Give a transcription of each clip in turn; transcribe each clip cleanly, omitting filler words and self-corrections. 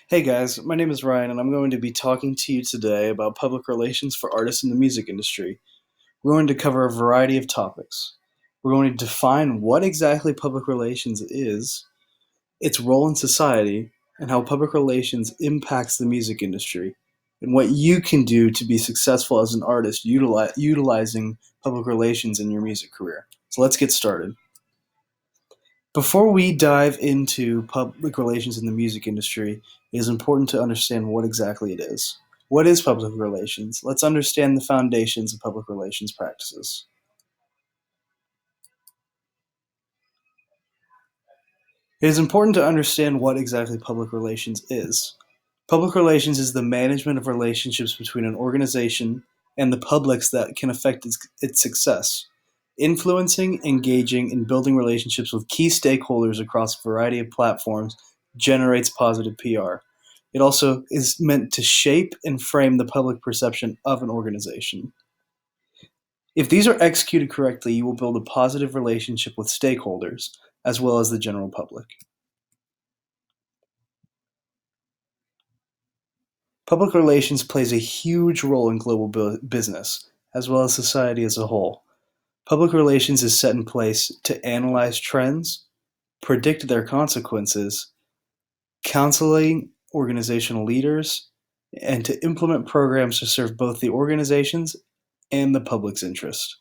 Hey guys, my name is Ryan, and I'm going to be talking to you today about public relations for artists in the music industry. We're going to cover a variety of topics. We're going to define what exactly public relations is, its role in society, and how public relations impacts the music industry, and what you can do to be successful as an artist utilizing public relations in your music career. So let's get started. Before we dive into public relations in the music industry, it is important to understand what exactly it is. What is public relations? Let's understand the foundations of public relations practices. It is important to understand what exactly public relations is. Public relations is the management of relationships between an organization and the publics that can affect its success. Influencing, engaging, and building relationships with key stakeholders across a variety of platforms generates positive PR. It also is meant to shape and frame the public perception of an organization. If these are executed correctly, you will build a positive relationship with stakeholders as well as the general public. Public relations plays a huge role in global business, as well as society as a whole. Public relations is set in place to analyze trends, predict their consequences, counseling organizational leaders, and to implement programs to serve both the organizations and the public's interest.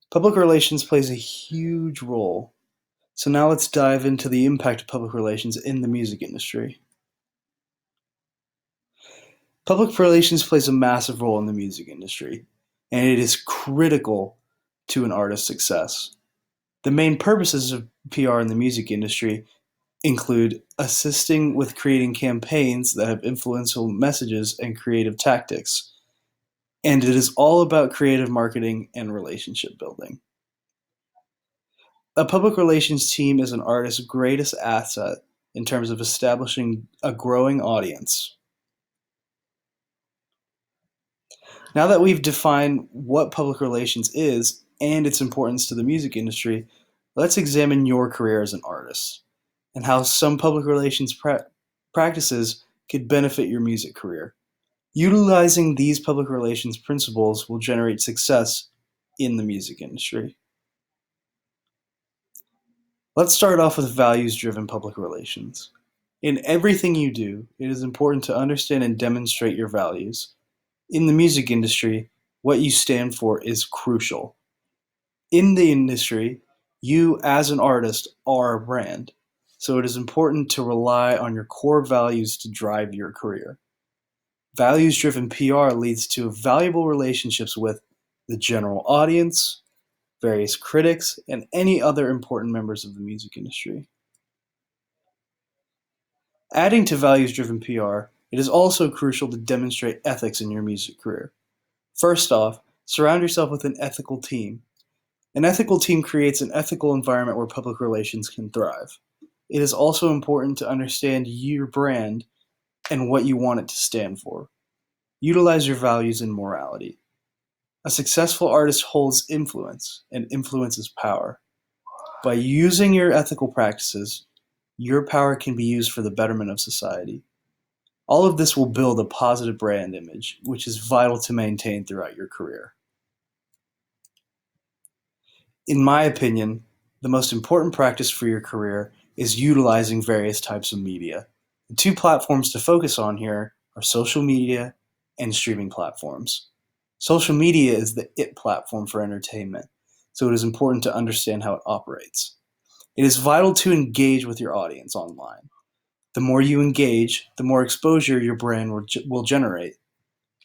Public relations plays a huge role. So now let's dive into the impact of public relations in the music industry. Public relations plays a massive role in the music industry, and it is critical to an artist's success. The main purposes of PR in the music industry include assisting with creating campaigns that have influential messages and creative tactics, and it is all about creative marketing and relationship building. A public relations team is an artist's greatest asset in terms of establishing a growing audience. Now that we've defined what public relations is and its importance to the music industry, let's examine your career as an artist and how some public relations practices could benefit your music career. Utilizing these public relations principles will generate success in the music industry. Let's start off with values driven public relations. In everything you do, it is important to understand and demonstrate your values. In the music industry, what you stand for is crucial. In the industry, you as an artist are a brand, so it is important to rely on your core values to drive your career. Values driven PR leads to valuable relationships with the general audience, various critics, and any other important members of the music industry. Adding to values driven PR, it is also crucial to demonstrate ethics in your music career. First off, surround yourself with an ethical team. An ethical team creates an ethical environment where public relations can thrive. It is also important to understand your brand and what you want it to stand for. Utilize your values and morality. A successful artist holds influence, and influence is power. By using your ethical practices, your power can be used for the betterment of society. All of this will build a positive brand image, which is vital to maintain throughout your career. In my opinion, the most important practice for your career is utilizing various types of media. The two platforms to focus on here are social media and streaming platforms. Social media is the it platform for entertainment, so it is important to understand how it operates. It is vital to engage with your audience online. The more you engage, the more exposure your brand will generate.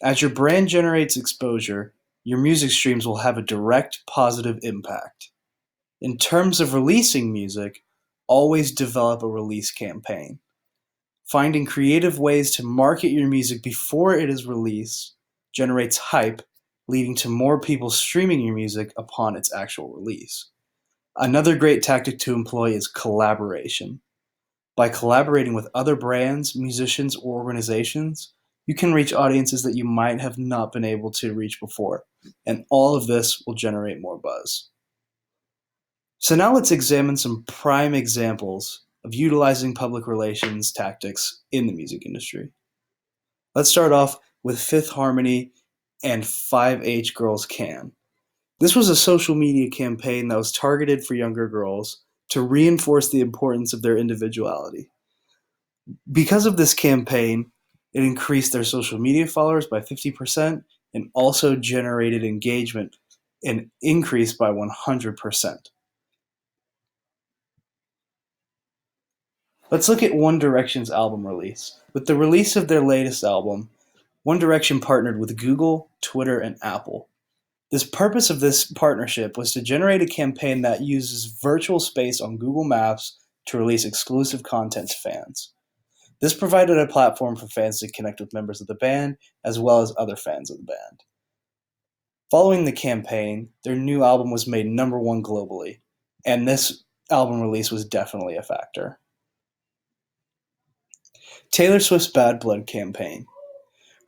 As your brand generates exposure, your music streams will have a direct positive impact. In terms of releasing music, always develop a release campaign. Finding creative ways to market your music before it is released generates hype, leading to more people streaming your music upon its actual release. Another great tactic to employ is collaboration. By collaborating with other brands, musicians, or organizations, you can reach audiences that you might have not been able to reach before, and all of this will generate more buzz. So now let's examine some prime examples of utilizing public relations tactics in the music industry. Let's start off with Fifth Harmony and 5H Girls Can. This was a social media campaign that was targeted for younger girls to reinforce the importance of their individuality. Because of this campaign, it increased their social media followers by 50% and also generated engagement and increased by 100%. Let's look at One Direction's album release. With the release of their latest album, One Direction partnered with Google, Twitter, and Apple. The purpose of this partnership was to generate a campaign that uses virtual space on Google Maps to release exclusive content to fans. This provided a platform for fans to connect with members of the band as well as other fans of the band. Following the campaign, their new album was made #1 globally, and this album release was definitely a factor. Taylor Swift's Bad Blood campaign.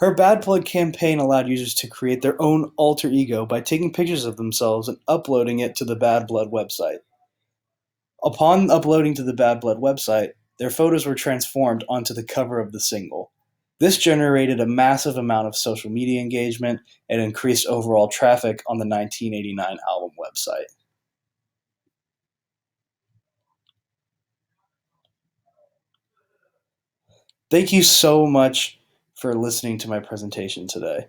Her Bad Blood campaign allowed users to create their own alter ego by taking pictures of themselves and uploading it to the Bad Blood website. Upon uploading to the Bad Blood website, their photos were transformed onto the cover of the single. This generated a massive amount of social media engagement and increased overall traffic on the 1989 album website. Thank you so much for listening to my presentation today.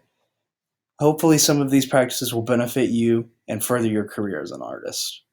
Hopefully some of these practices will benefit you and further your career as an artist.